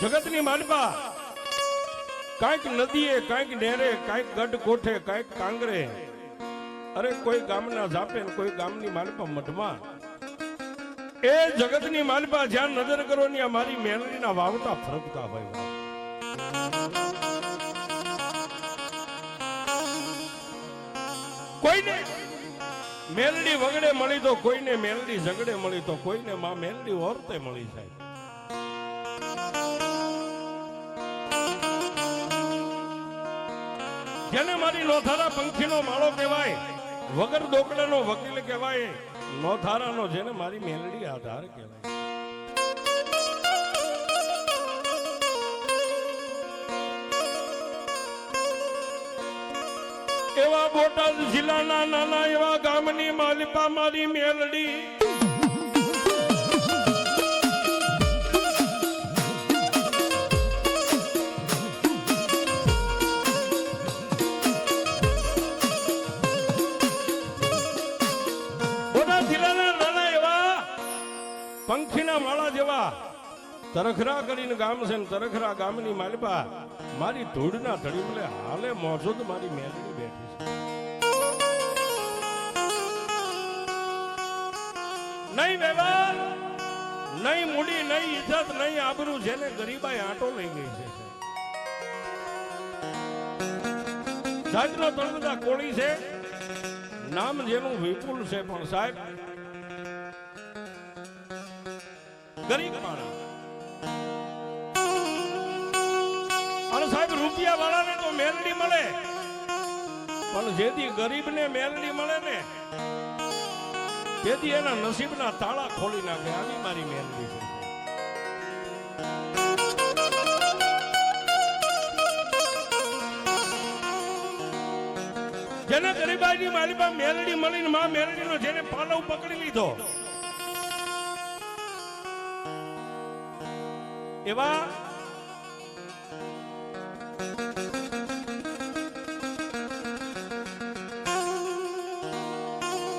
જગતની માલપા કાંઈક નદીએ, કાંઈક નેરે, કાંઈક ગઢ કોઠે, કાંઈક કાંગરે, અરે કોઈ ગામના ઝાપે, કોઈ ગામની માલપા મઢમાં, એ જગતની માલપા જ્યાં નજર કરો ને આ મારી મેલડીના વાવટા ફરકતા હોય. કોઈને મેલડી વગડે મળી તો કોઈને મેલડી ઝગડે મળી તો કોઈને માં મેલડી ઓરતે મળી જાય. જેને મારી નોથારા પંખીનો માળો કહેવાય, વગર દોકડાનો વકીલ કહેવાય, નોથારાનો જેને મારી મેલડી આધાર કહેવાય. એવા બોટાદ જિલ્લાના નાના એવા ગામની માલિપા મારી મેલડી. બોટાદ જિલ્લાના નાના એવા પંખીના માળા જેવા તરખરા કરીને ગામ છે. તરખરા ગામની માલિપા મારી ધૂળના ધડીમલે હાલે મોજોદ મારી મેલડી બેઠી છે. નહીં વ્યવહાર, નહીં મૂડી, નહીં ઇજ્જત, નહીં આબરૂ, જેને ગરીબાઈ આંટો લઈ ગઈ છે. જાતનો તળપદા કોળી છે, નામ જેનું વિપુલ છે, પણ સાહેબ ગરીબ માણસ. અને સાહેબ રૂપિયા વાળાને તો મેલડી મળે, પણ જેથી ગરીબને મેલડી મળે ને તેથી એના નસીબના તાળા ખોલી નાખે. આવી મારી મેલડી છે. જેને ગરીબાઈની માલિપા મેલડી મળીને માં મેલડીનો જેને પાલવ પકડી લીધો, એવા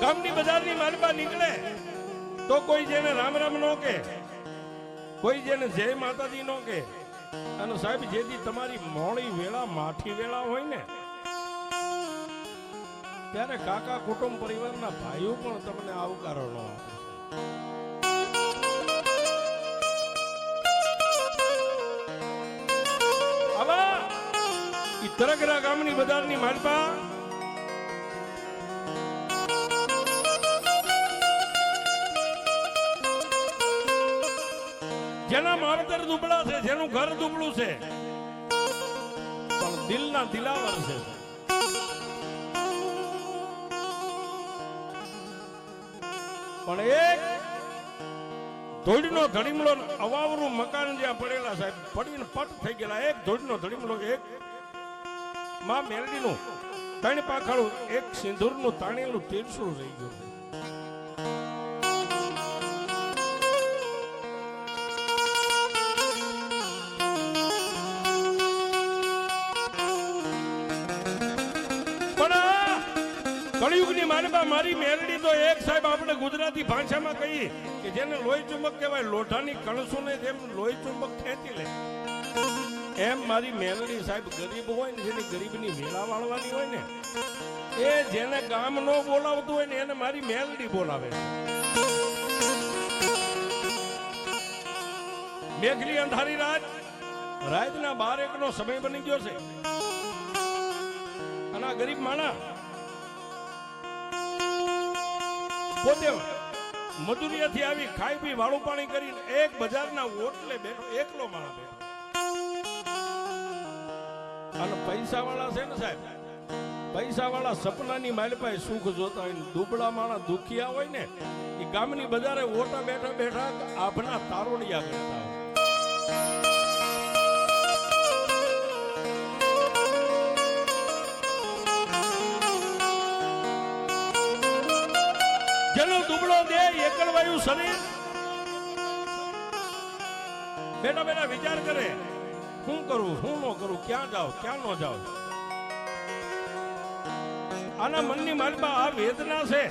ગામની બજારની માલપા નીકળે તો કોઈ જેને રામ રામ નો કે, કોઈ જેને જય માતાજી નો કે. અને સાહેબ જેથી તમારી મોડી વેળા માઠી વેળા હોય ને ત્યારે કાકા કુટુંબ પરિવારના ભાઈઓ પણ તમને આવકારો ન આપે. આવા તરખરા ગામની બજારની માલપા જેના માવતર દુબળા છે, જેનું ઘર દુબળું છે, પણ દિલના દિલાવર છે. પણ એક ધોળનો ધડીમલો અવાવરું મકાન જ્યાં પડેલા સાહેબ પડીને પટ થઈ ગયેલા, એક ધોળનો ધડીમલો, એક માં મેલડીનું ત્રણ પાખાળું, એક સિંદૂરનું તાણેલું તીરસું રહી ગયું. કળિયુગની માનવા મારી મેલડી તો એક સાહેબ આપણે ગુજરાતી ભાષામાં કહીએ કે જેને લોહી ચુંબક કહેવાય, લોઢાની કણસુને જેમ લોહી ચુંબક ખેંચી લે એમ મારી મેલડી સાહેબ ગરીબ હોય ને, જેની ગરીબની વેળા વાળવાની હોય ને, એ જેને ગામ નો બોલાવતું હોય ને એને મારી મેલડી બોલાવે. મેઘલી અંધારી રાતના 12 નો સમય બની ગયો છે. અને આ ગરીબ માણા પોતે મજૂરીથી આવી ખાઈ પી વાળું પાણી કરીને એક બજારના ઓટલે બેઠો, એકલો માણસ બેઠો. અને પૈસા વાળા છે ને સાહેબ, પૈસા વાળા સપનાની માલપાએ સુખ જોતા હોય, દુબળા માણસ દુખિયા હોય ને એ ગામની બજારે ઓટા બેઠા બેઠા આભના તારોડિયા કરતા હોય. જેનો દુબળો દેહ, એકલવાયું શરીર, બેઠા બેઠા વિચાર કરે શું કરું, શું ન કરું, ક્યાં જાઉં, ક્યાં ન જાઉં. આના મનની માલપા આ વેદના છે.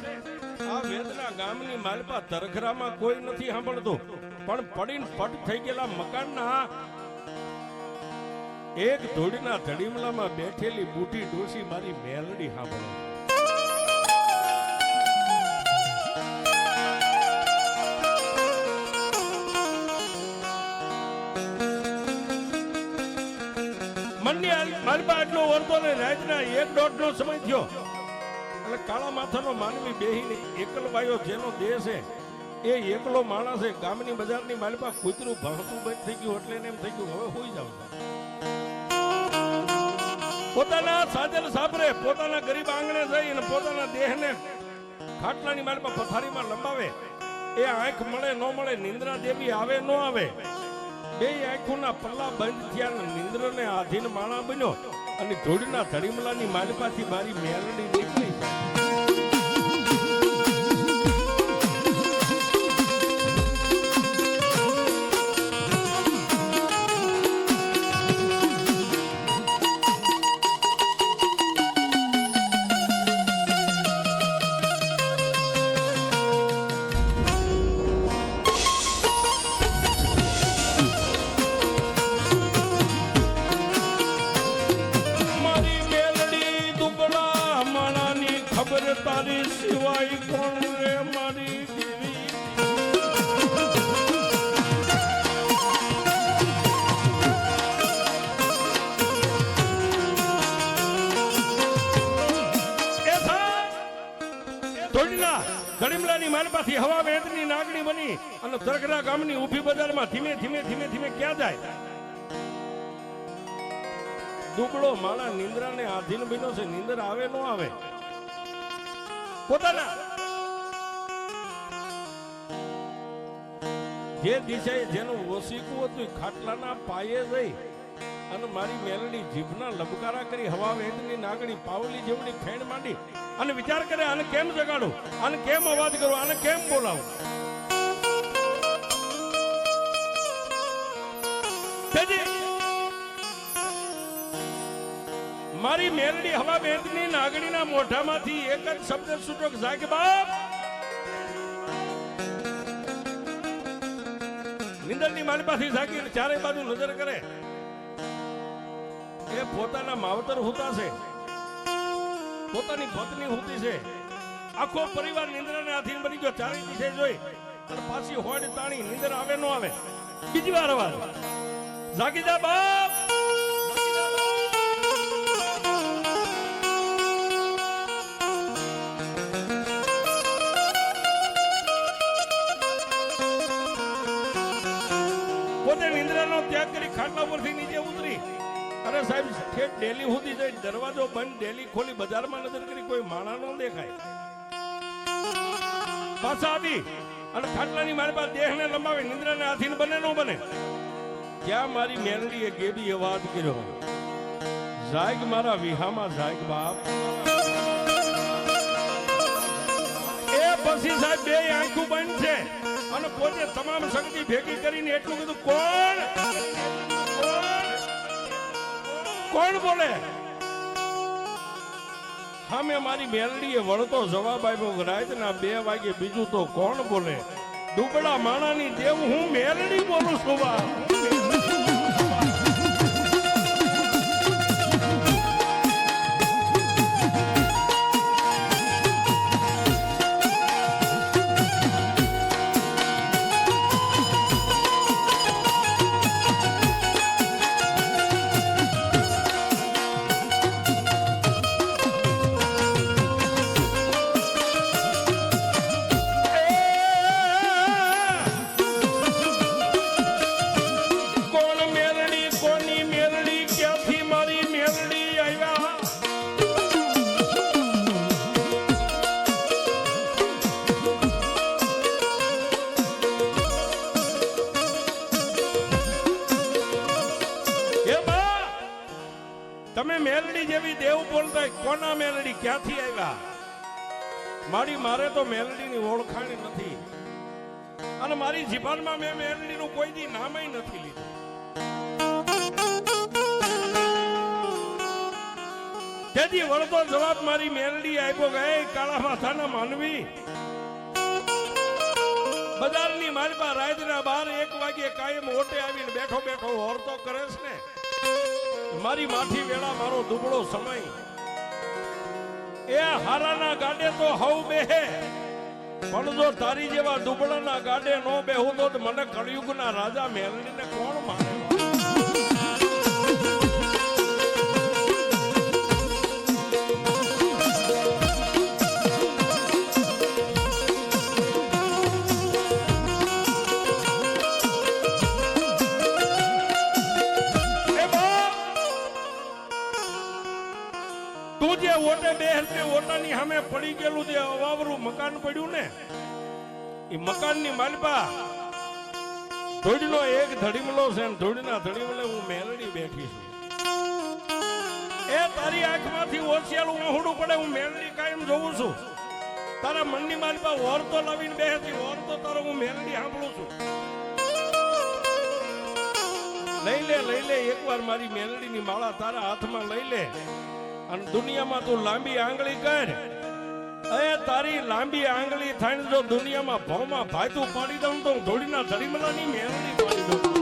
આ વેદના ગામની માલપા તરખરામાં કોઈ નથી સાંભળતું, પણ પડીને પટ થઈ ગયેલા મકાનના એક ધૂળના ધડીમલામાં બેઠેલી બુઢી ડોશી મારી મેલડી સાંભળે. મનની મારી પાસે એટલો વર્તો ને રાતના 1-1.5 નો સમય થયો એટલે કાળા માથાનો માનવી બેહીને એકલવાયો જેનો દેહ છે એ એકલો માણસ છે. ગામની બજારની મારી પાસે કૂતરું ભાંગતું બંધ થઈ ગયું એટલે એને એમ થઈ ગયું હવે હોઈ જાવ. પોતાના સાજલ સાબરે પોતાના ગરીબ આંગણે જઈ અને પોતાના દેહને ખાટલાની મારી પાસે પથારીમાં લંબાવે. એ આંખ મળે ન મળે, નિંદ્રા દેવી આવે ન આવે, બે આંખોના પલ્લા બંધ થયા ને નિંદ્રને આધીન માણા બન્યો અને ધૂળના ધડીમલાની માલપાથી મારી મેલડી નીકળી જાય. તારી સિવાય કોણ રે મારી દેવી. ધડીમલાની માલપાથી હવા વેદની નાગણી બની અને તરગરા ગામની ઊભી બજારમાં ધીમે ધીમે ધીમે ધીમે ક્યાં જાય? દુબળો માણા નિંદ્રાને આધીન બન્યો છે. નિંદર આવે ન આવે, પોતાના જે દિશાએ જેનું વસીકું હતું ખાટલાના પાયે જઈ અને મારી મેલડી જીભના લબકારા કરી હવા વેદની નાગણી પાવલી જેવડી ફેણ માંડી અને વિચાર કરે આને કેમ જગાડું, આને કેમ અવાજ કરું, આને કેમ બોલાવું. મારી મેલડી હવા વેદની નાગણીના મોઢામાંથી એક જ શબ્દ છૂટ્યો કે જાગે બાપ. નિંદરની માલપાથી જાગીને ચારે બાજુ નજર કરે એ પોતાના માવતર હુતા છે, પોતાની પત્ની હુતી છે, આખો પરિવાર નિંદ્રાને આધીન બની ગયો. ચારે દિશે જોઈ અને પાછી હોડ તાણી નિંદર આવે ન આવે. બીજી વાર અવાજ જાગી જા બાપ. પોતે નિંદ્રાનો ત્યાગ કરી ખાટલા પરથી નીચે ઉતરી અરે સાહેબ ઠેઠ ડેલી સુધી જઈ દરવાજો બંધ, ડેલી ખોલી બજારમાં નજર કરી કોઈ માણા ન દેખાય. પાછા આવી અને ખાટલાની મારી પાસે દેહને લંબાવી નિંદ્રાને આધીન બને ન બને ત્યાં મારી મેલડીએ ગેબી અવાજ કર્યો જાગ મારા વિહામાં જાગ બાપ. એ પછી સાહેબ બે આંખો બંધ છે અને પોતે તમામ શક્તિ ભેગી કરીને એટલું કીધું કોણ કોણ બોલે? હા મેં મારી મેલડીએ વળતો જવાબ આપ્યો રાતના 2 વાગે બીજું તો કોણ બોલે? દુબળા માણાની દેવ હું મેલડી બોલું છું બા. તમે મેલડી જેવી દેવ બોલતા કોના મેલડી ક્યાંથી આવ્યા? મારે તો મેલડીની ઓળખાણ નથી અને મારી જીવનમાં મેં મેલડીનું કોઈ દી નામય નથી લીધું. તેથી વળતો જવાબ મારી મેલડી આપ્યો કે કાળા માથાના માનવી બજારની માલપા રાતના 12-1 વાગે કાયમ ઓટે આવીને બેઠો બેઠો ઓરતો કરે છે ને મારી માઠી વેળા મારો દુબળો સમય એ હારાના ગાડે તો હવ બેહે પણ જો તારી જેવા દુબળાના ગાડે નો બેહું તો મને કળિયુગના રાજા મેલડીને કોણ માને? તું જે ઓટે બેહર તે ઓટાની સામે પડી ગયેલું જે અવાવરું મકાન પડ્યું ને એ મકાનની માલપા ધોડીનો એક ધડીમલો છે ને ધોડીના ધડીમલે હું મેલડી બેઠી છું. એ તારી આંખમાંથી ઓછિયાલું ઓહડું પડે હું મેલડી કાયમ જોઉં છું. તારા મનની માલપા ઓર તો લાવીને બેહતી ઓર તો તારો હું મેલડી સાંભળું છું. લઈ લે એકવાર મારી મેલડીની માળા તારા હાથમાં લઈ લે અને દુનિયામાં તું લાંબી આંગળી કર. એ તારી લાંબી આંગળી થઈને જો દુનિયામાં ભાવમાં ભાઈતું પાડી દઉં તો ધોડીના ધડીમલાની મેલડી પાડી દઉં.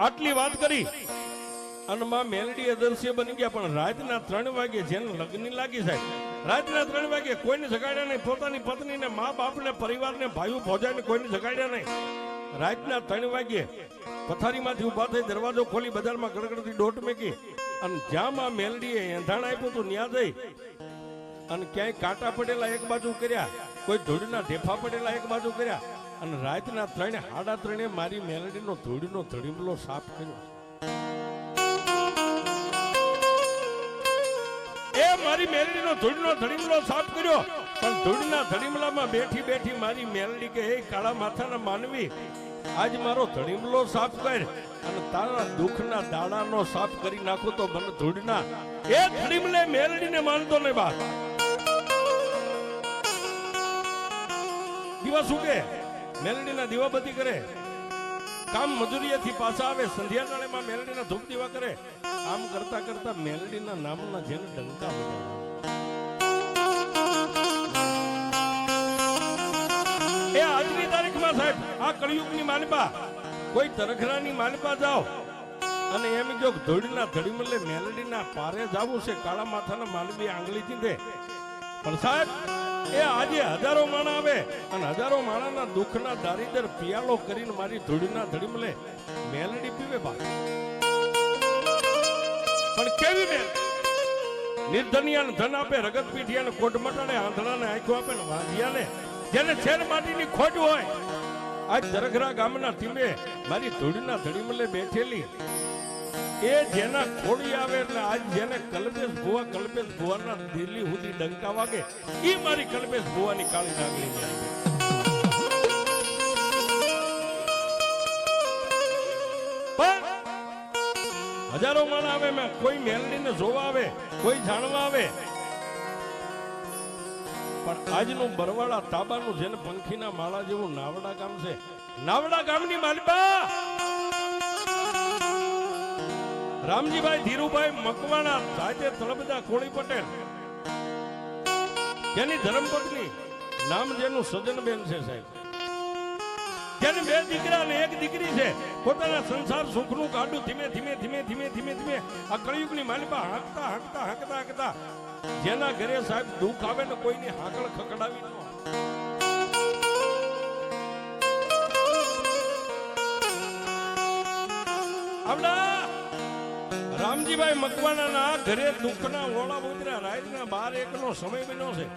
આટલી વાત કરી અને માં મેલડી અદર્શ્ય બની ગયા. પણ રાતના 3 વાગે જેને લગ્ન લાગી સાહેબ, રાતના 3 વાગે કોઈને જગાડ્યા નહીં. પોતાની પત્નીને મા બાપને પરિવારને ભાઈઓ ભોજાને કોઈને જગાડ્યા નહીં. રાતના 3 વાગે પથારીમાંથી ઉભા થઈ દરવાજો ખોલી બજારમાં ગડગડતી દોટ મેકી અને જ્યાં માં મેલડીએ એંધાણ આપ્યું હતું ત્યાં જઈ અને ક્યાંય કાંટા પડેલા એક બાજુ કર્યા, કોઈ ધૂળના ઢેફા પડેલા એક બાજુ કર્યા અને રાતના 3 સાડા 3 મારી મેલડીનો ધૂળનો ધડીમલો સાફ કર્યો. એ મારી મેલડીનો ધૂળનો ધડીમલો સાફ કર્યો. પણ ધૂળના ધડીમલામાં બેઠી બેઠી મારી મેલડી કે હે કાળા માથાના માનવી, આજ મારો ધડીમલો સાફ કર અને તારા દુઃખના દાડાનો સાફ કરી નાખો તો મને ધૂળના એ ધડીમલે મેલડીને માનતો નહીં. બા દિવસ ઉગે મેલડીના દીવાબત્તી કરે, કામ મજૂરીએથી પાછા આવે, સંધ્યા ટાળેમાં મેલડીના ધૂપ દીવા કરે. આમ કરતા કરતા મેલડીના નામના જેને ડંકા બજાવ્યા. એ આજની તારીખમાં સાહેબ આ કળિયુગની માલપા કોઈ તરખરાની માલપા જાઓ અને એમ જો ધોળીના ધડીમલે મેલડીના પારે જાવું છે, કાળા માથાના માનવી આંગળી ચીંધે. પણ સાહેબ એ આજે હજારો માણા આવે અને હજારો માણાના દુઃખના દારીદર પિયાલો કરીને મારી ધૂળીના ધડીમલે મેલડી પીવે. બા પણ કેવી મેલ નિર્ધનિયાને ધન આપે, રગત પીઠિયાને કોટ મટાડે, આંધળાને આંખો આપે ને વાંધિયાને જેને છેર માટીની ખોટ હોય. આજ દરખરા ગામના ટીમે મારી ધૂળીના ધડીમલે બેઠેલી એ જેના ખોડી આવે એટલે આજ જેને કલ્પેશ ભુવાના દિલ્હી સુધી ડંકા વાગે એ મારી કલ્પેશ ભુવાની કાળી નાગલી. પણ હજારો માણસ આવે, મેં કોઈ મેલડીને જોવા આવે, કોઈ જાણવા આવે. પણ આજનું બરવાડા તાબાનું જેને પંખીના માળા જેવું નાવડા ગામ છે, નાવડા ગામની માલપા રામજીભાઈ ધીરુભાઈ મકવાણા સાચે તળબદા કોળી પટેલ જેની ધર્મપત્ની નામ જેનું સજનબેન છે સાહેબ, જેને બે દીકરા ને એક દીકરી છે, પોતાના સંસાર સુખનું ગાડું ધીમે ધીમે ધીમે ધીમે ધીમે ધીમે આ કળિયુગની માલિપા હાંકતા હાંકતા હાંકતા હાંકતા જેના ઘરે સાહેબ દુઃખ આવે ને કોઈની હાકળ ખકડાવી ન આવડા રામજીભાઈ મકવાણાના ઘરે દુઃખના ઓળા ઉતર્યા. રાતના 12-1 સમય બન્યો છે.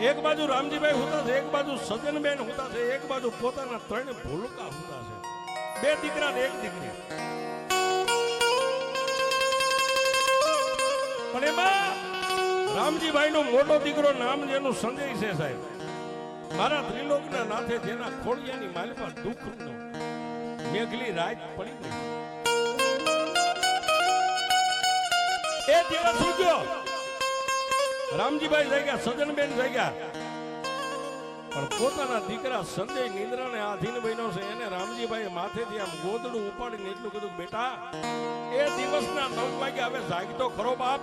એક બાજુ રામજીભાઈ હોતા છે, એક બાજુ સજનબેન હોતા છે, એક બાજુ પોતાના 3 ભૂલકા હોતા છે. 2 દીકરા ને 1 દીકરી. પણ એમાં રામજીભાઈ નો મોટો દીકરો નામ જેનું સંજય છે સાહેબ, મારા ત્રિલોકના નાથે જેના ખોડિયાની માલિપા દુઃખ નો મેઘલી રાત પડી ગઈ. એ દિવસ ઉગ્યો. રામજીભાઈ જાગ્યા, સજનબેન જાગ્યા, પણ પોતાના દીકરા સંજય નિંદ્રાને આધીન બન્યો છે. એને રામજીભાઈ માથેથી આમ ગોદડું ઉપાડીને એટલું કીધું, બેટા એ દિવસના 9 વાગ્યા હવે જાગતો ખરો બાપ.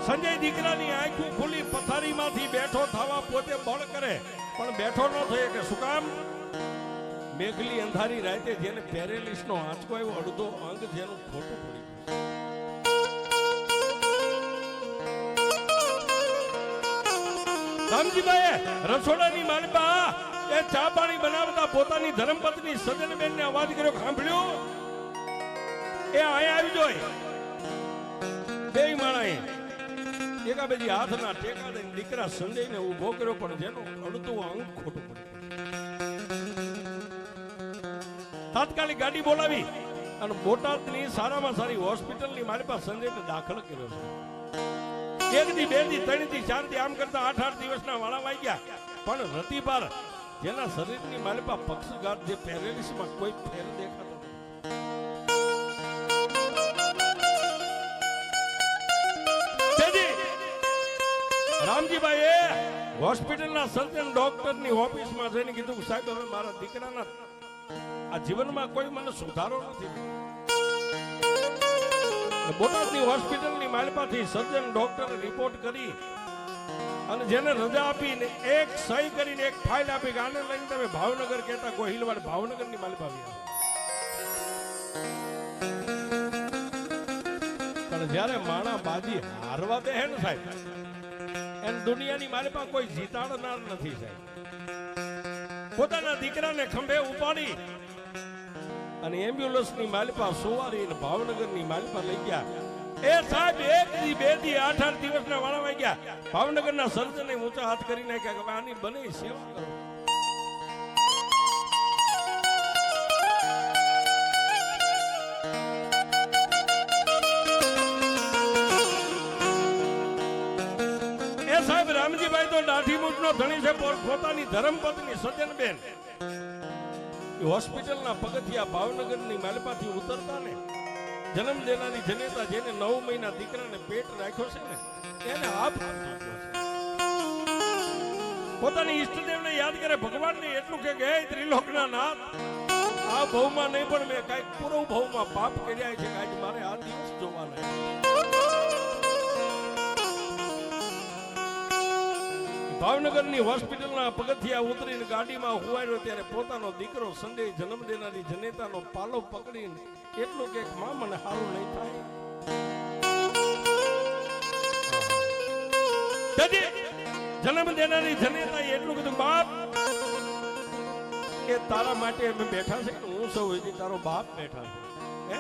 સંજય દીકરાની આંખું ખુલી, પથારીમાંથી બેઠો થવા પોતે બળ કરે, પણ બેઠો ન થયે. કે શું કામ? મેઘલી અંધારી રાતે જેને પેરેલિસ નો આંચકો આવ્યો, અડધો અંગ જેનું ખોટું પડી ગયું. રામજીભાઈએ રસોડાની માલિપા એ ચા પાણી બનાવતા પોતાની ધર્મપત્ની સજનબેન ને અવાજ કર્યો, સાંભળ્યો? એ આયા આવી જોઈ. બે માણાએ એકાબેજી હાથના ટેકા દઈને દીકરા સંજયને ઉભો કર્યો, પણ જેનું અડધું અંગ ખોટું પડ્યું. તાત્કાલિક ગાડી બોલાવી અને બોટાદની સારામાં સારી હોસ્પિટલની મારી પાસે સંજયને દાખલ કર્યો છે. 1 દી 2 દી 3 દી 4 દી આમ કરતા 8 દિવસના વાળા વાઈ ગયા. પણ રતિપાર જેના શરીરની મારી પાસે પક્ષઘાત, જે પેરેલિસમાં કોઈ ફેર દેખાતો રામજીભાઈએ હોસ્પિટલના સર્જન ડોક્ટરની ઓફિસમાં જઈને કીધું, સાહેબ હવે મારા દીકરાના આ જીવનમાં કોઈ મને સુધારો નથી. બોટાદની હોસ્પિટલની માલિપાથી સર્જન ડોક્ટરે રિપોર્ટ કરી અને જેને રજા આપીને એક સહી કરીને એક ફાઇલ આપી કે આને લઈને તમે ભાવનગર કહેતા ગોહિલવાડ ભાવનગરની માલિપા આવી. પણ જ્યારે માણા બાજી હારવા દે ને સાહેબ, એમ દુનિયાની મારી પાસે કોઈ જીતાડનાર નથી સાહેબ. પોતાના દીકરાને ખંભે ઉપાડી અને એમ્બ્યુલન્સની માલિપા સુવારી ભાવનગરની માલિપા લઈ ગયા. એ સાહેબ 1 દી 2 દી 8 દિવસના વાળા વાઈ ગયા. ભાવનગરના સર્જને ઊંચા હાથ કરી નાખ્યા કે આની બને સેવા કરો. રામજીભાઈ તો દાઢી મૂઠનો ધણી છે, પોતાની ધર્મપત્ની સજનબેન હોસ્પિટલના પગથિયા ભાવનગરની માલિપાથી ઉતરતા ને જન્મ દેનારી જનેતા જેને 9 મહિના દીકરાને પેટ રાખ્યો છે ને એને આપ પોતાની ઈષ્ટદેવને યાદ કરે, ભગવાનને એટલું કે હે ત્રિલોકના નાથ, આ ભવમાં નહીં પણ મેં કાંઈક પૂર્વ ભવમાં પાપ કર્યા છે, કાંઈક મારે આ દિવસ જોવાના. ભાવનગરની હોસ્પિટલના પગથિયા ઉતરીને ગાડીમાં હુવાયો ત્યારે પોતાનો દીકરો સંજય જન્મ દેનારી જનેતાનો પાલો પકડીને એટલું કે માં મને સારું નહીં થાય. જન્મ દેનારી જનેતા એટલું કીધું, બાપ એ તારા માટે અમે બેઠા છે, હું સૌ તારો બાપ બેઠા છે.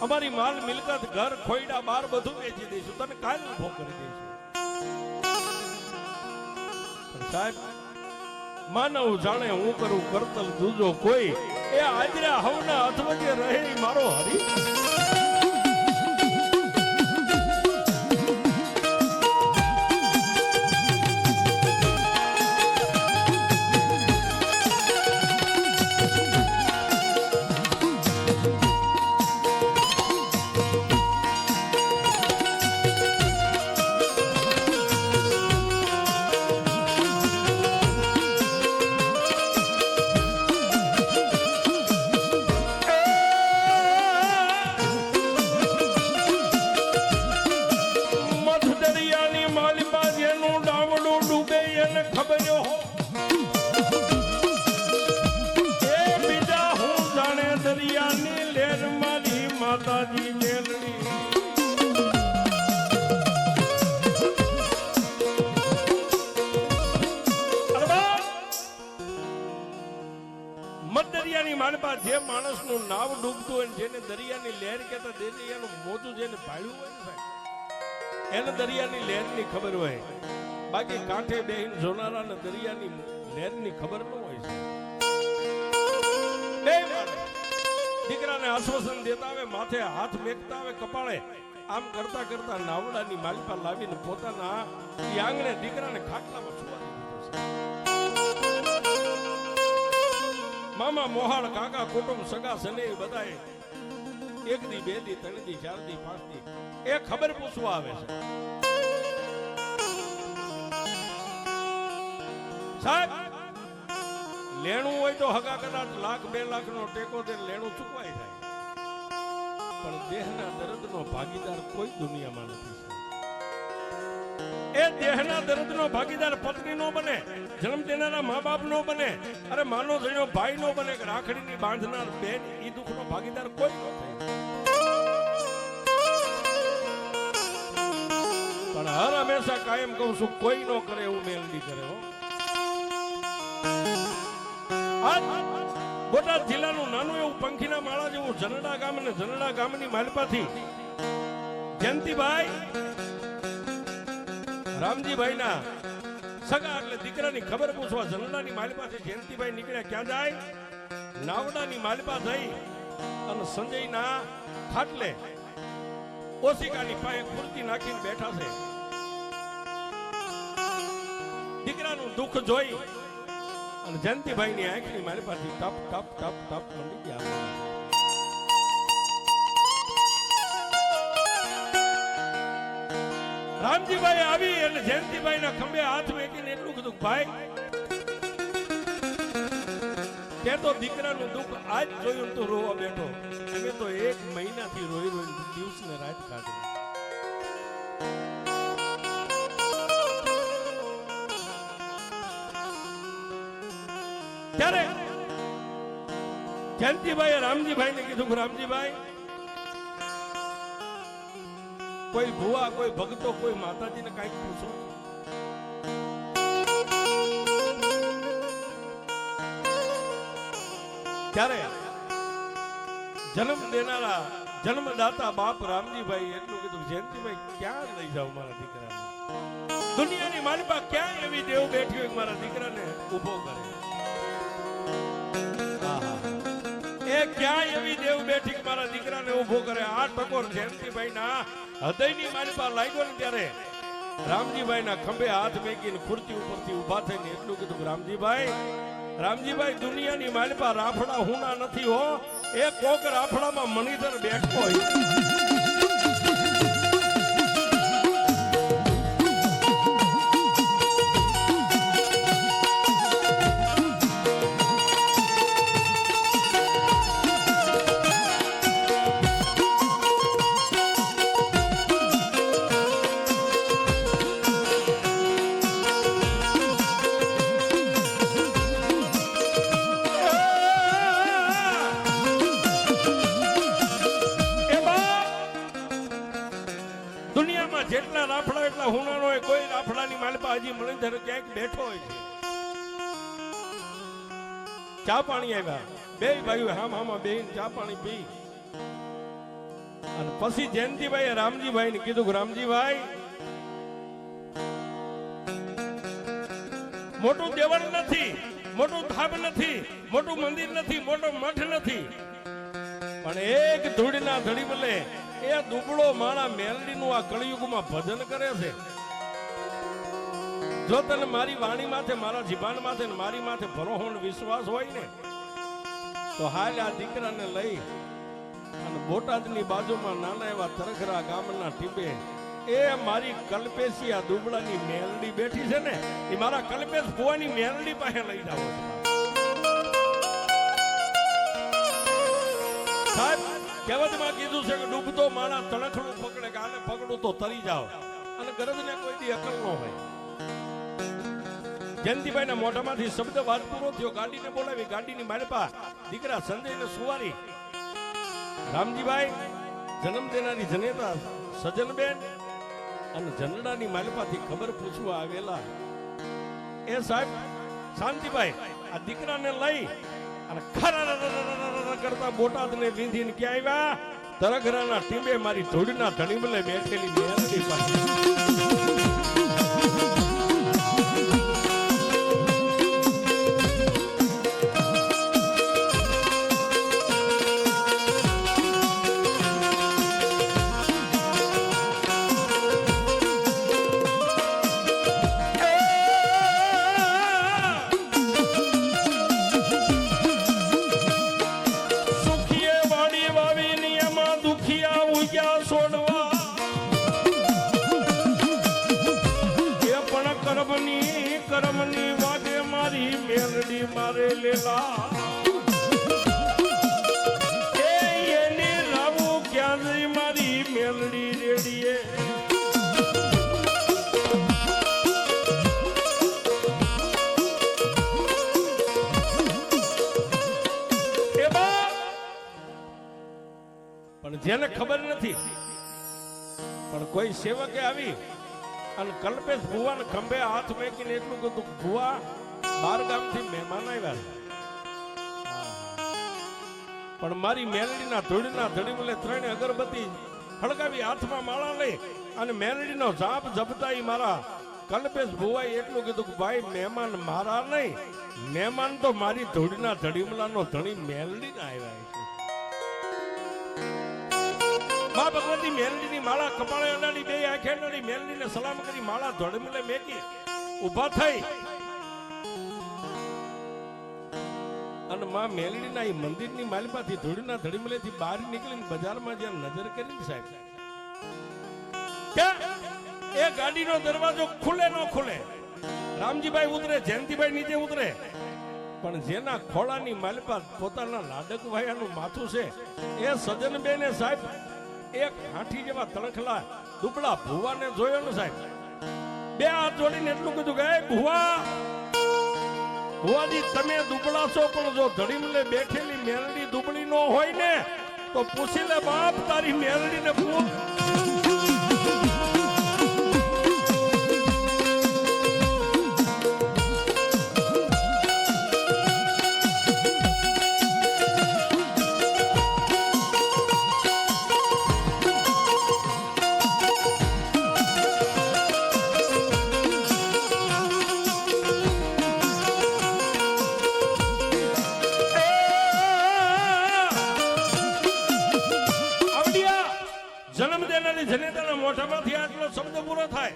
અમારી માલ મિલકત ઘર ખોયડા બાર બધું વેચી દઈશું, તને કાલ ઉભો કરી દઈશું. સાહેબ માનવ જાણે હું કરું કરતલ દૂજો કોઈ, એ આજરા હવના અધવજે રહે મારો હરી. માતાજી મેલડી દરિયાની માલપા જે માણસનું નાવ ડૂબતું હોય જેને દરિયાની લહેર કહેતા દરિયાનું મોજું જેને ભાળ્યું હોય ને સાહેબ એને દરિયાની લહેરની ખબર હોય બાકી કાંઠે બેહીને જોનારાને દરિયાની લહેરની ખબર ન હોય છે બે માણસ દીકરાને આશ્વાસન દેતા આવે માથે હાથ મેકતા આવે કપાળે આમ કરતા કરતા નાવડાની માલપા લાવીને પોતાના આંગણે દીકરાને ખાટલામાં સુવા દીધો છે મામા મોહાળ કાકા કુટુંબ સગા સને બધાએ એક દી બે દી ત્રણ દી ચાર દી પાંચ દી એ ખબર પૂછવા આવે છે સાહેબ લેણું હોય તો હગા કદાચ લાખ 2 લાખ નો ટેકો દે લેણું ચૂકવાઈ જાય પણ દેહના દર્દનો ભાગીદાર કોઈ દુનિયામાં નથી એ દેહના દર્દનો ભાગીદાર પત્ની નો બને જન્મ દેનારા મા બાપ નો બને અરે માનો જણ્યો ભાઈ નો બને કે રાખડીની બાંધનાર બેન ઈ દુઃખનો ભાગીદાર કોઈ ન થાય પણ હર હંમેશા કાયમ કહું છું કોઈ નો કરે એવું મેલડી કરે હો બોટાદ જિલ્લાનું નાનું એવું પંખીના માળા જેવું જનડા ગામ અને જનડા ગામની માલપાથી જયંતિભાઈ રામજીભાઈ ના સગા એટલે દીકરાની ખબર પૂછવા જનડાની માલપાથી જયંતિભાઈ નીકળ્યા ક્યાં જાય નાવડાની માલપા થઈ અને સંજયના ખાટલે ઓશિકાની પાસે કુર્તી નાખીને બેઠા છે દીકરાનું દુઃખ જોઈ અને જયંતિભાઈ ની આંખની માલપાથી ટપ ટપ ટપ ટપ મંડી ગયા રામજીભાઈ આવી અને જયંતિભાઈ ના ખંભે હાથ મેકીને એટલું કીધું ભાઈ તે તો દીકરાનું દુઃખ આજ જોયું તો રોવા બેઠો અમે તો 1 મહિનાથી રોઈ રોઈ દિવસ ને રાત કાઢી ત્યારે જયંતિભાઈએ રામજીભાઈ ને કીધું રામજીભાઈ કોઈ ભુવા કોઈ ભક્તો કોઈ માતાજીને કઈક પૂછો ત્યારે જન્મ દેનારા જન્મદાતા બાપ રામજીભાઈ એટલું કીધું જયંતિભાઈ ક્યાં લઈ જાવ મારા દીકરાને દુનિયાની માલપા ક્યાં એવી દેવ બેઠી હોય મારા દીકરાને ઉભો કરે એ ક્યાં એવી દેવ બેઠી કે મારા દીકરાને ઉભો કરે આ ટકોર જયંતિભાઈ ના હૃદયની માલપા લાગ્યો ને ત્યારે રામજીભાઈ ના ખંભે હાથ મેકીને ખુરતી ઉપરથી ઉભા થઈને એટલું કીધું રામજીભાઈ દુનિયાની માલપા રાફડા હુના નથી હો એ કોક રાફડામાં મણિધર બેઠો હોય જેટલા રાફડા એટલા હુનાનો હોય કોઈ રાફડાની માલપા હજી મણિધર ક્યાંક બેઠો હોય છે ચા પાણી આવ્યા બે ભાઈઓ હામાં બેહીને ચા પાણી પી અને પછી જયંતિભાઈ રામજીભાઈ ને કીધું રામજીભાઈ મોટું દેવળ નથી મોટું ધાબ નથી મોટું મંદિર નથી મોટો મઠ નથી પણ એક ધૂળના ધડી મળે એ દુબળો માણા મેલડીનું આ કળિયુગમાં ભજન કરે છે જો તને મારી વાણી માથે મારા જીભાન માથે મારી માથે ભરોહણ વિશ્વાસ હોય ને તો હાલ આ દીકરાને લઈ અને બોટાદની બાજુમાં નાના એવા તરખરા ગામના ટીબે એ મારી કલ્પેશી આ દુબળાની મેલડી બેઠી છે ને એ મારા કલ્પેશ ભુવાની મેલડી પાસે લઈ જાવ સાહેબ કહેવતમાં કીધું છે કે ડૂબતો માણા તણખડું પકડે કે આને પકડું તો તરી જાવ અને ગરજને કોઈ દી અકલ ન હોય જયંતિભાઈ ના મોઢામાંથી શબ્દ વાત પૂરો થયો ગાડીને બોલાવી ગાડીની માલપા દીકરા સંજયને સુવારી રામજીભાઈ જન્મ દેનારી જનેતા સજનબેન અને જનડાની માલપાથી ખબર પૂછવા આવેલા એ સાહેબ શાંતિભાઈ આ દીકરાને લઈ અને ખરા કરતા બોટાદને લીધીને ક્યાં આવ્યા તરઘરાના ટીંબે મારી ધૂળના ધણીમલે બેઠેલી મેરડી પાસે કરમની વાગે મારી મેલડી મારે લેલા એને લાવું ક્યાં જઈ મારી મેલડી રેડીએ પણ જેને ખબર નથી પણ કોઈ સેવકે આવી અને કલ્પેશ ભુવાને ખંભે હાથ મેકીને એટલું કીધું ભુવા 12 ગામથી મહેમાન આવ્યા પણ મારી મેલડીના ધૂળના ધડીમલે 3 અગરબત્તી હળગાવી હાથમાં માળા લઈ અને મેલડીનો જાપ જપતા મારા કલ્પેશ ભુવાએ એટલું કીધું કે ભાઈ મહેમાન મારા નહીં મહેમાન તો મારી ધૂળના ધડીમલાનો ધણી મેલડીના આવ્યા છે મા ભગવતી મેલડીની માળા કપાળે અડાડી બે આંખે અડાડી મેલડીને સલામ કરી માળા ધોળમલે મેકી ઊભા થઈ અને માં મેલડીના એ મંદિરની માલપાથી ધૂળના ધડીમલેથી બહાર નીકળીને બજારમાં જ્યાં નજર કરીને સાહેબ કે એ ગાડીનો દરવાજો ખુલે ન ખુલે રામજીભાઈ ઉતરે જયંતિભાઈ નીચે ઉતરે પણ જેના ખોળાની માલપા પોતાના લાડક ભાઈનું માથું છે એ સજનબેને સાહેબ એક હાથી જેવા તણખલા દુબળા ભુવાને જોયો ને સાહેબ બે હાથ જોડીને એટલું કીધું કે ભુવાજી તમે દુબળા છો પણ જો ધડીમલે બેઠેલી મેલડી દુબળી નો હોય ને તો પૂછી લે બાપ તારી મેલડીને પૂછ જન્મ દેનારી જનેતાના મોઢામાંથી આટલો શબ્દ પૂરો થાય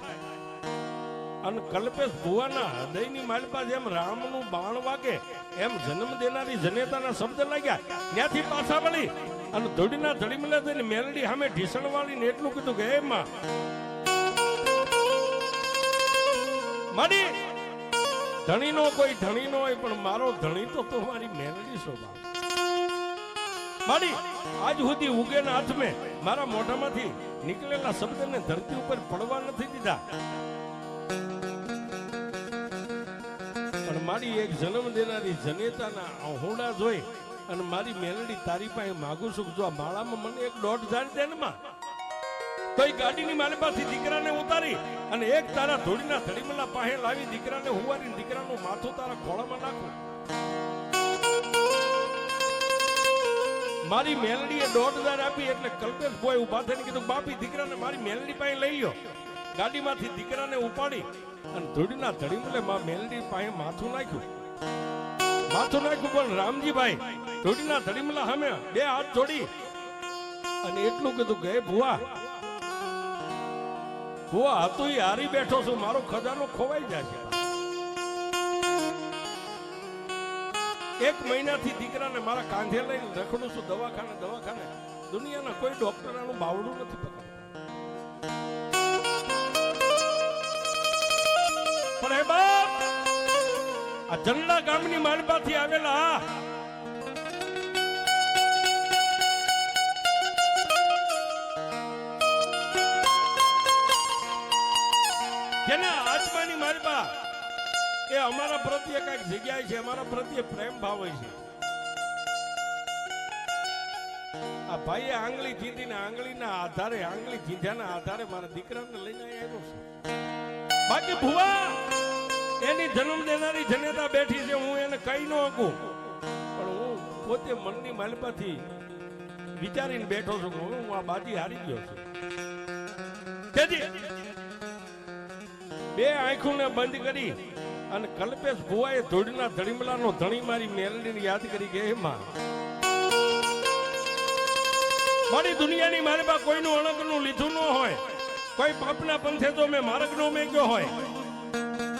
અને કલ્પેશ ભુવાના હૃદયની માલપા જેમ રામનું બાણ વાગે એમ જન્મ દેનારી જનેતાના શબ્દ લાગ્યા ત્યાંથી પાછા વળી અને ધૂળના ધડીમલે થઈને મેલડી સામે ઢીસણ વાળીને એટલું કીધું કે હે માં મારી ધણીનો કોઈ ધણી નો હોય પણ મારો ધણી તો મારી મેલડી શોભા મારી આજ સુધી ઉગેના હાથમે મારા મોઢામાંથી નીકળેલા શબ્દને ધરતી ઉપર પડવા નથી દીધા પણ મારી એક જન્મ દેનારી જનેતાના આહોડા જોઈ અને મારી મેલડી તારી પાસે માગું છું જો આ માળામાં મને એક દોઢ ઝાડ દે ને માં તો એ ગાડીની માલપાથી દીકરાને ઉતારી અને એક તારા ધૂળના ધડીમલા પાસે લાવી દીકરાને હુવારી દીકરાનું માથું તારા ખોળામાં નાખું મારી મેલડીએ 1.5 આપી એટલે કલ્પેશ ભાઈ ઉભા થઈને કીધું બાપી દીકરાને મારી મેલડી પાસે લઈ લ્યો ગાડીમાંથી દીકરાને ઉપાડી અને ધૂળના ધડીમલે માં મેલડી પાસે માથું નાખ્યું પણ રામજીભાઈ ધૂળના ધડીમલા સામે 2 હાથ જોડી અને એટલું કીધું કે ભુવા હતું એ હારી બેઠો છું મારો ખજાનો ખોવાઈ જાય છે 1 મહિનાથી દીકરાને મારા કાંધે લઈને રખડું છું દવાખાને દુનિયાના કોઈ ડોક્ટર આનું બાવડું નથી પકડતા પણ હે બાપ આ જનડા ગામની માલપાથી આવેલા જેના આત્માની માલપા એ અમારા પ્રત્યે કઈક જગ્યાએ છે અમારા પ્રત્યે પ્રેમ ભાવ હોય છે આ ભાઈએ આંગળી ચીંધીને આંગળીના આધારે આંગળી ચીંધ્યાના આધારે મારા દીકરાને લઈને આવ્યો છે. બાકી ભુવા એની જન્મ દેનારી જનેતા બેઠી છે, હું એને કઈ ન શકું, પણ હું પોતે મનની માલિપાથી વિચારીને બેઠો છું હું આ બાજી હારી ગયો છું. તેથી બે આંખોને બંધ કરી અને કલ્પેશ ભુવાએ ધોળના ધડીમલાનો ધણી મારી મેલડીને યાદ કરી કે એમાં મારી દુનિયાની મારી પાસે કોઈનું અણગનું લીધું ન હોય, કોઈ પાપના પંથે તો મેં માર્ગનો મેગ્યો હોય,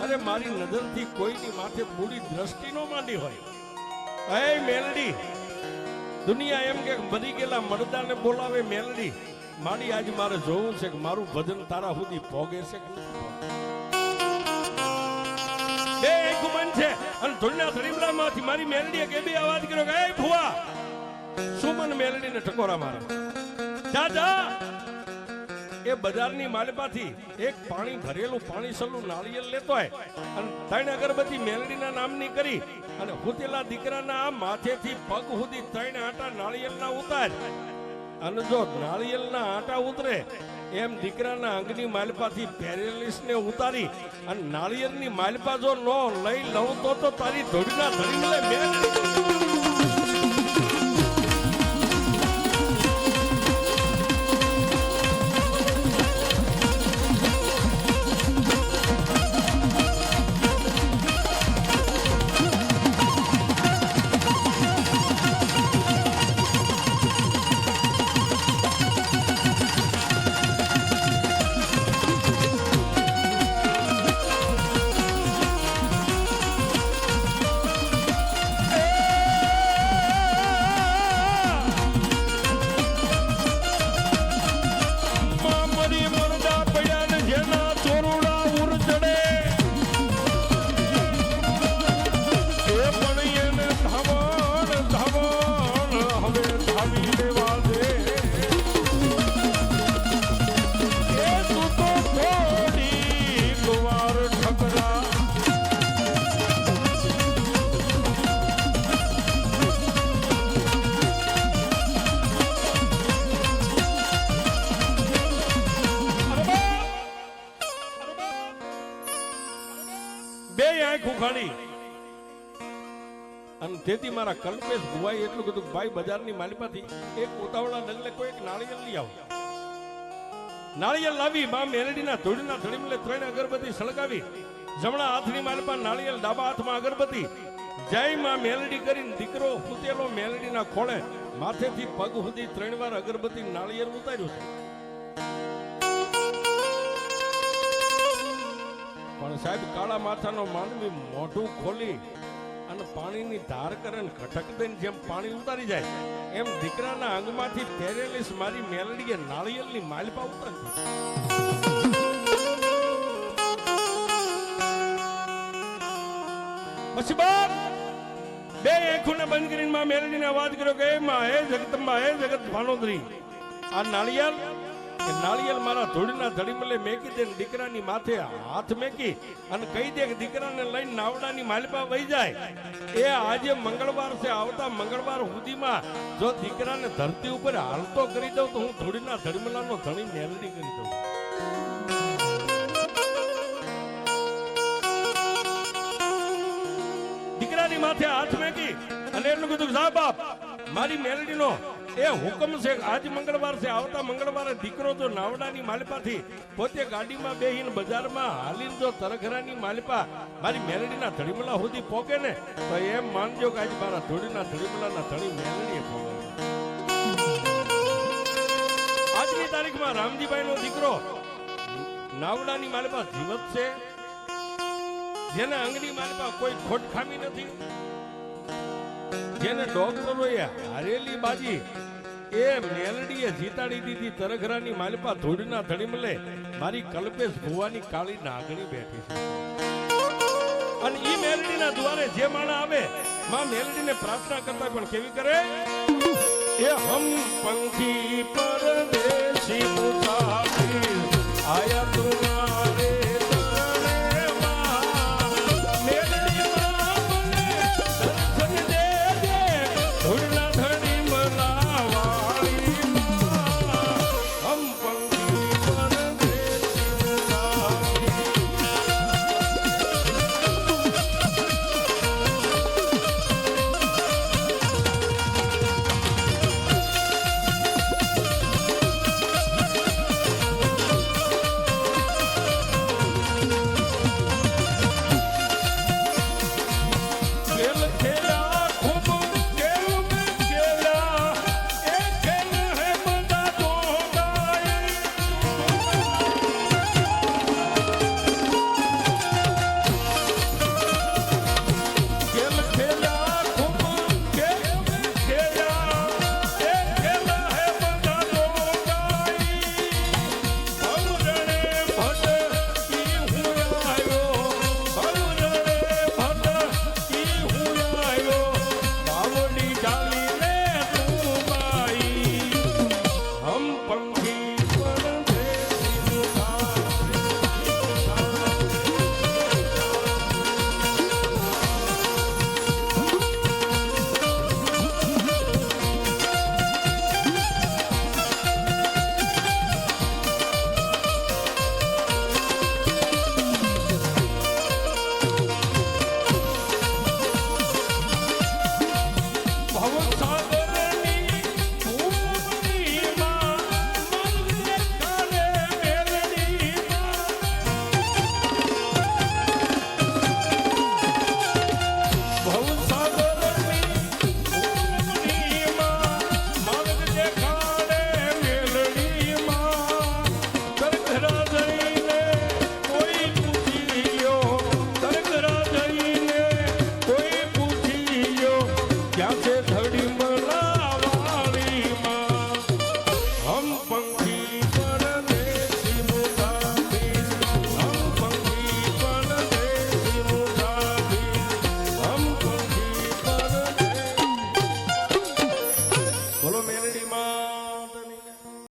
અરે મારી નજરથી કોઈની માથે બુરી દ્રષ્ટિ ન માંડી હોય. હે મેલડી, દુનિયા એમ કે મરી ગયેલા મરદાને બોલાવે મેલડી, મારી આજ મારે જોવું છે કે મારું ભજન તારા સુધી ભોગે છે કે બે એક બંધ છે. અને ધોળના ધડીમલામાંથી મારી મેલડીએ કે બે અવાજ કર્યો કે એ ભુવા શું મને મેલડીને ટકોરા મારે? જા જા. એ બજારની માલિપાથી એક પાણી ભરેલું પાણી સલું નાળિયેર લેતો હોય અને 3 અગરબત્તી મેલડીના નામની કરી અને હુતેલા દીકરાના આ માથેથી પગ સુધી 3 આંટા નાળિયેરના ઉતાર અને જો નાળિયેરના આંટા ઉતરે એમ દીકરાના અંગની માલિપાથી પેરેલિસને ઉતારી અને નાળિયેરની માલિપા જો ન લઈ લઉં તો તારી ધોળના ધડીમલે મેલડી ઉખાડી અને તેથી મારા કલ્પેશ ભુવાઈ એટલું કીધું ભાઈ બજારની માલિપાથી એક ઉતાવળા ડગલે કોઈ એક નાળિયેર લઈ આવો. નાળિયેર લાવી માં મેલડીના ધોળના ધડીમલે 3 અગરબત્તી સળગાવી જમણા હાથની માલિપા નાળિયેર, ડાબા હાથમાં અગરબત્તી, જય માં મેલડી કરીને દીકરો ફૂટેલો મેલડીના ખોળે માથેથી પગ સુધી 3 વાર અગરબત્તી નાળિયેર ઉતાર્યું છે. પણ સાહેબ કાળા માથાનો માનવી મોઢું ખોલી અને પાણીની ધાર કરે ને ખટક દઈને જેમ પાણી ઉતારી જાય એમ દીકરાના અંગમાંથી પેરેલિસ મારી મેલડીએ નાળિયેરની માલિપા ઉતારી. પછી બાપ બે આંખોને બંધ કરીને માં મેલડીને અવાજ કર્યો કે માં હે જગદંબા હે જગત ભાનોદરી, આ નાળિયેર મારા ધૂળના ધડીમલે મેકી દે દીકરાની માથે હાથ મેકી અને કહી દે કે દીકરાને લઈને નાવડાની માલિપા વહી જાય. એ આજે મંગળવાર છે, આવતા મંગળવાર સુધીમાં જો દીકરાને ધરતી ઉપર હાલતો કરી દઉં તો હું ધૂળના ધડીમલાનો ધણી મેલડી કરી દઉં. દીકરાની માથે હાથ મેકી અને એટલું કીધું જા બાપ મારી મેલડીનો એ હુકમ છે, આજ મંગળવાર છે, આવતા મંગળવારે દીકરો જો નાવડાની માલિપાથી પોતે ગાડીમાં બેહીને બજારમાં હાલીને જો તરઘરાની માલિપા મારી મેલડીના ધડીમલા સુધી પોકે ને તો એમ માનજો કે આજે મારા ધોળીના ધડીમલાના ધણી મેલડીએ પોકે. આજની તારીખમાં રામજીભાઈનો દીકરો નાવડાની માલિપા જીવત છે, જેના અંગની માલિપા કોઈ ખોટ ખામી નથી, જેને ડોક્ટરોએ હારેલી બાજી એ મેલડીએ જીતાડી દીધી. તરઘરાની માલિપા ધૂળના ધડીમલે મારી કલ્પેશ ભુવાની કાળી નાગણી બેઠી છે અને ઈ મેલડીના દ્વારે જે માણા આવે માં મેલડીને પ્રાર્થના કરતા પણ કેવી કરે એ હમ પંખી પરદેશી મુસાફિર આયા તુમારે ધૂળના ધડી મલાવા પંખી